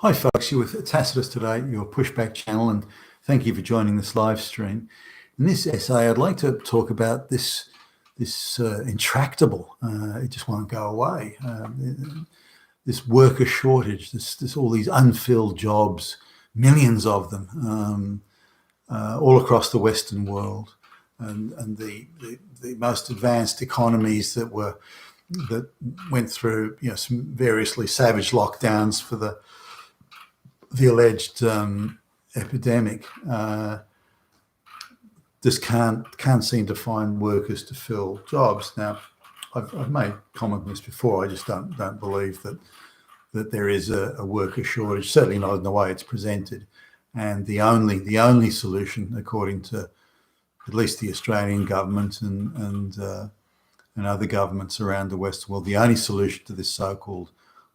Hi folks, you're with Tacitus today, your pushback channel, and thank you for joining this live stream. In this essay, I'd like to talk about this intractable, it just won't go away, this worker shortage, this all these unfilled jobs, millions of them, all across the Western world, and the most advanced economies that went through some variously savage lockdowns for the alleged epidemic, just can't seem to find workers to fill jobs. Now, I've made comment on this before. I just don't believe that there is a worker shortage. Certainly not in the way it's presented. And the only solution, according to at least the Australian government and other governments around the Western world, the only solution to this so-called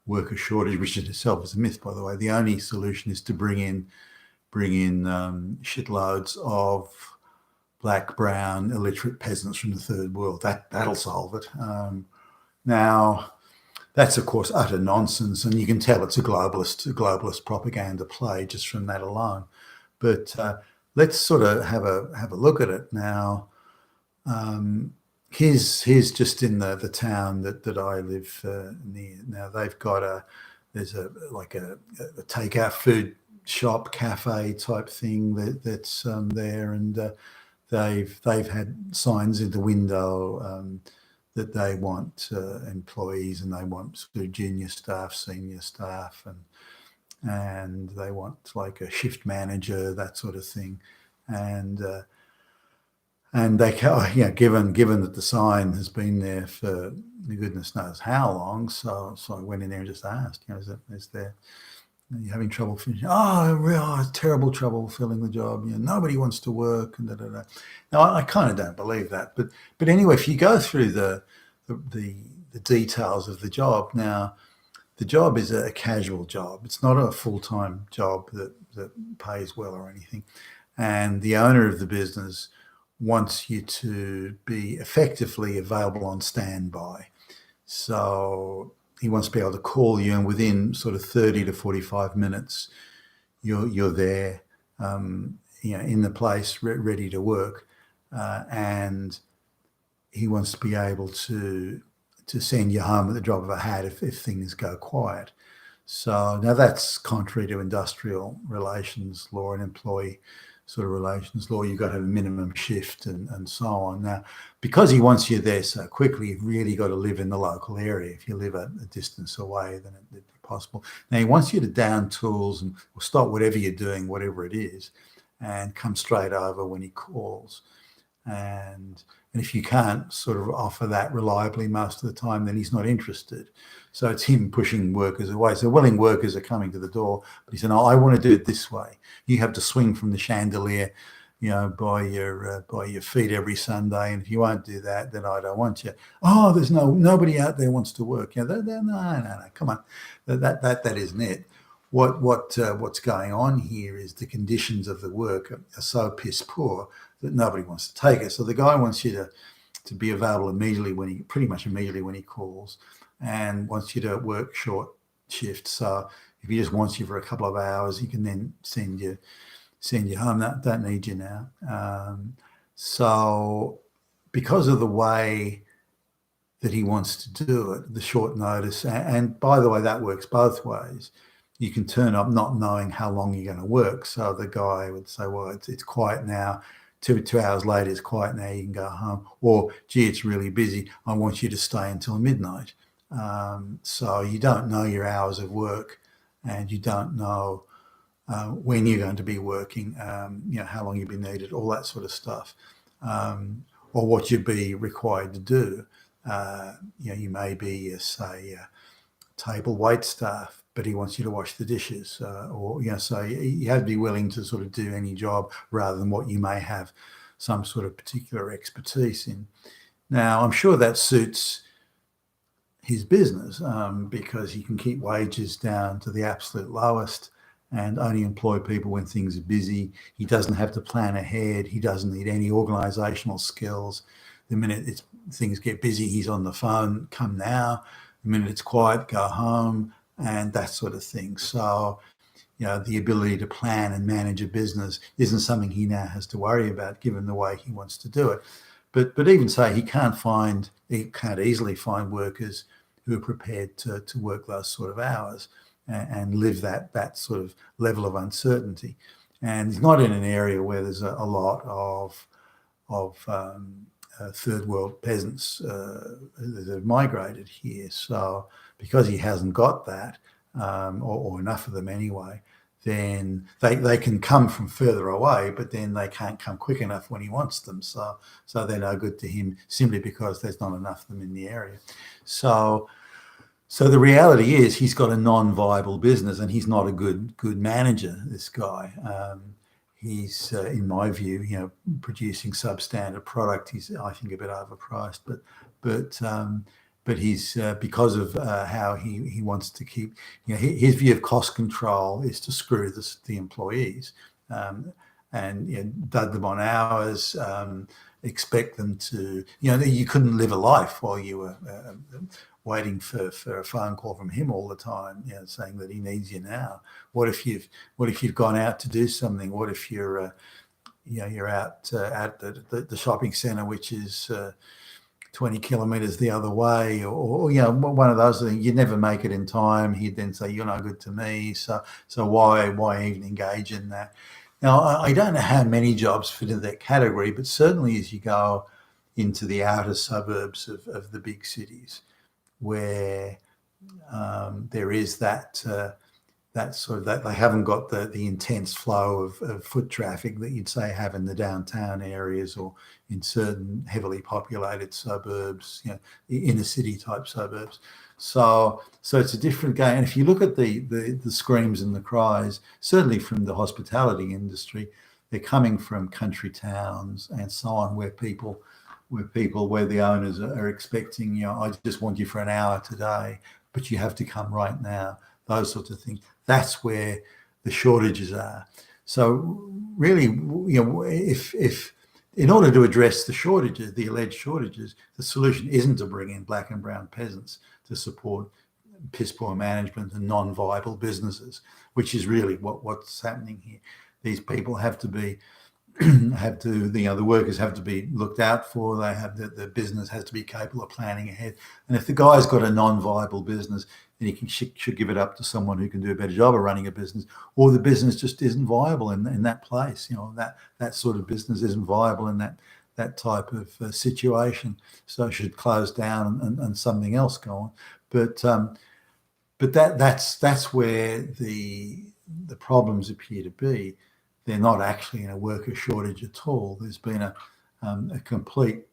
worker shortage, which in itself is a myth, by the way, the only solution is to bring in shitloads of black, brown, illiterate peasants from the third world. That'll solve it. Now, that's of course utter nonsense, and you can tell it's a globalist propaganda play just from that alone. But let's sort of have a look at it now. Here's just in the town that I live near. Now they've got there's a takeout food shop, cafe type thing that's there, and they've had signs in the window that they want employees, and they want sort of junior staff, senior staff, and they want like a shift manager, that sort of thing, and they, given that the sign has been there for goodness knows how long, so I went in there and just asked, are you having trouble finishing? Terrible trouble filling the job. Nobody wants to work, and da, da, da. Now I kind of don't believe that, but anyway, if you go through the details of the job, now the job is a casual job. It's not a full-time job that pays well or anything, and the owner of the business wants you to be effectively available on standby. So he wants to be able to call you, and within sort of 30 to 45 minutes, you're there, in the place, ready to work, and he wants to be able to send you home at the drop of a hat if things go quiet. So now that's contrary to industrial relations law and employee sort of relations law. You've got to have a minimum shift and so on. Now, because he wants you there so quickly, you've really got to live in the local area. If you live a distance away, then it'd be possible. Now, he wants you to down tools and stop whatever you're doing, whatever it is, and come straight over when he calls. And if you can't sort of offer that reliably most of the time, then he's not interested. So it's him pushing workers away. So willing workers are coming to the door, but he said, "No, I want to do it this way. You have to swing from the chandelier, by your feet every Sunday. And if you won't do that, then I don't want you." "Oh, there's nobody out there wants to work." No, come on, that isn't it. What's going on here is the conditions of the work are so piss poor that nobody wants to take it. So the guy wants you to be available pretty much immediately when he calls, and wants you to work short shifts. So if he just wants you for a couple of hours, he can then send you home. Don't need you now. So because of the way that he wants to do it, the short notice, and by the way, that works both ways. You can turn up not knowing how long you're going to work. So the guy would say, "Well, it's quiet now." Two hours later, it's quiet now, you can go home. Or, "Gee, it's really busy, I want you to stay until midnight." So you don't know your hours of work, and you don't know when you're going to be working, how long you'll be needed, all that sort of stuff, or what you'd be required to do. You may be, say, table wait staff, but he wants you to wash the dishes, so you have to be willing to sort of do any job rather than what you may have some sort of particular expertise in. Now, I'm sure that suits his business because he can keep wages down to the absolute lowest and only employ people when things are busy. He doesn't have to plan ahead. He doesn't need any organizational skills. The minute things get busy, he's on the phone, "Come now." The minute it's quiet, go home, and that sort of thing. So the ability to plan and manage a business isn't something he now has to worry about, given the way he wants to do it. But even so, he can't easily find workers who are prepared to work those sort of hours and live that sort of level of uncertainty. And he's not in an area where there's a lot of third world peasants that have migrated here. So because he hasn't got that, or enough of them anyway, then they can come from further away, but then they can't come quick enough when he wants them. So they're no good to him simply because there's not enough of them in the area. So the reality is he's got a non-viable business, and he's not a good manager, this guy. He's, in my view, producing substandard product. He's, I think, a bit overpriced, but he's because of how he wants to keep, his view of cost control is to screw the employees, and dud them on hours, expect them to, you couldn't live a life while you were waiting for a phone call from him all the time, saying that he needs you now. What if you've gone out to do something? What if you're out at the shopping centre, which is 20 kilometres the other way, or one of those things? You never make it in time. He'd then say, "You're no good to me." So why even engage in that? Now, I don't know how many jobs fit into that category, but certainly as you go into the outer suburbs of the big cities, where there is that sort of, that they haven't got the intense flow of foot traffic that you'd say have in the downtown areas or in certain heavily populated suburbs, inner city type suburbs. So it's a different game. And if you look at the screams and the cries, certainly from the hospitality industry, they're coming from country towns and so on, where the owners are expecting, I just want you for an hour today, but you have to come right now. Those sorts of things. That's where the shortages are. So really, if in order to address the shortages, the alleged shortages, the solution isn't to bring in black and brown peasants to support piss poor management and non-viable businesses, which is really what's happening here. These people have to be the workers have to be looked out for. They have the business has to be capable of planning ahead. And if the guy's got a non-viable business, then he should give it up to someone who can do a better job of running a business, or the business just isn't viable in that place. That sort of business isn't viable in that type of situation. So it should close down and something else go on. But that's where the problems appear to be. They're not actually in a worker shortage at all. There's been a complete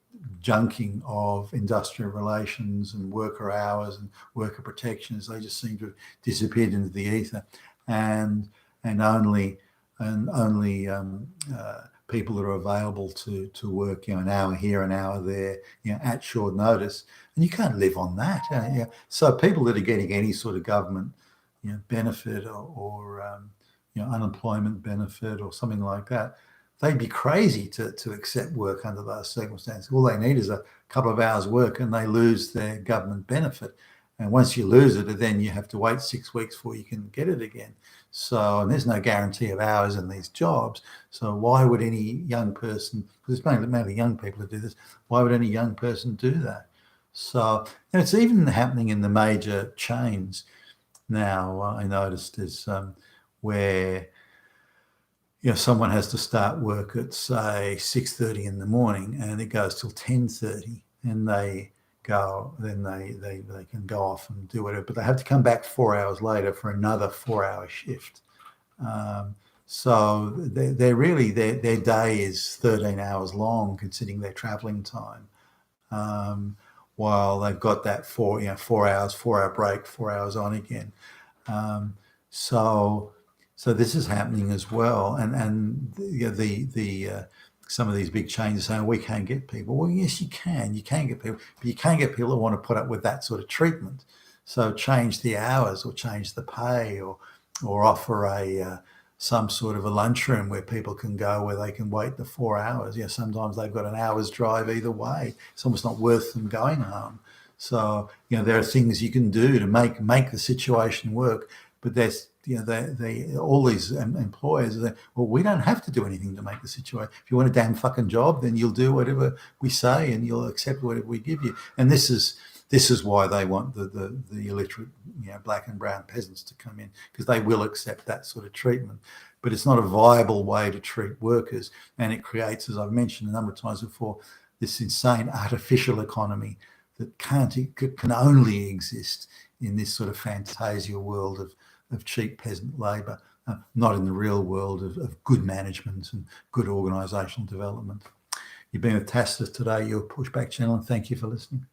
junking of industrial relations and worker hours and worker protections. They just seem to have disappeared into the ether, and only people that are available to work, an hour here, an hour there, at short notice, and you can't live on that. So people that are getting any sort of government, benefit or unemployment benefit or something like that, they'd be crazy to accept work under those circumstances. All they need is a couple of hours work and they lose their government benefit. And once you lose it, then you have to wait 6 weeks before you can get it again. So, and there's no guarantee of hours in these jobs. So why would any young person, because it's mainly young people who do this, why would any young person do that? So, and it's even happening in the major chains now. I noticed is where someone has to start work at, say, 6:30 in the morning, and it goes till 10:30, and they can go off and do whatever, but they have to come back 4 hours later for another 4-hour shift. So they're really, their day is 13 hours long, considering their traveling time, while they've got that 4 hours, 4-hour break, 4 hours on again. So this is happening as well, and some of these big chains are saying we can't get people. Well, yes, you can get people, but you can't get people that want to put up with that sort of treatment. So change the hours, or change the pay, or offer some sort of a lunchroom where people can go, where they can wait the 4 hours. Sometimes they've got an hour's drive either way. It's almost not worth them going home. So there are things you can do to make the situation work. but there's, they all these employers are, well, we don't have to do anything to make the situation. If you want a damn fucking job, then you'll do whatever we say and you'll accept whatever we give you. And this is why they want the illiterate, black and brown peasants to come in, because they will accept that sort of treatment. But it's not a viable way to treat workers, and it creates, as I've mentioned a number of times before, this insane artificial economy that can only exist in this sort of fantasia world of cheap peasant labour, not in the real world of good management and good organisational development. You've been with Tacitus today, your Pushback channel, and thank you for listening.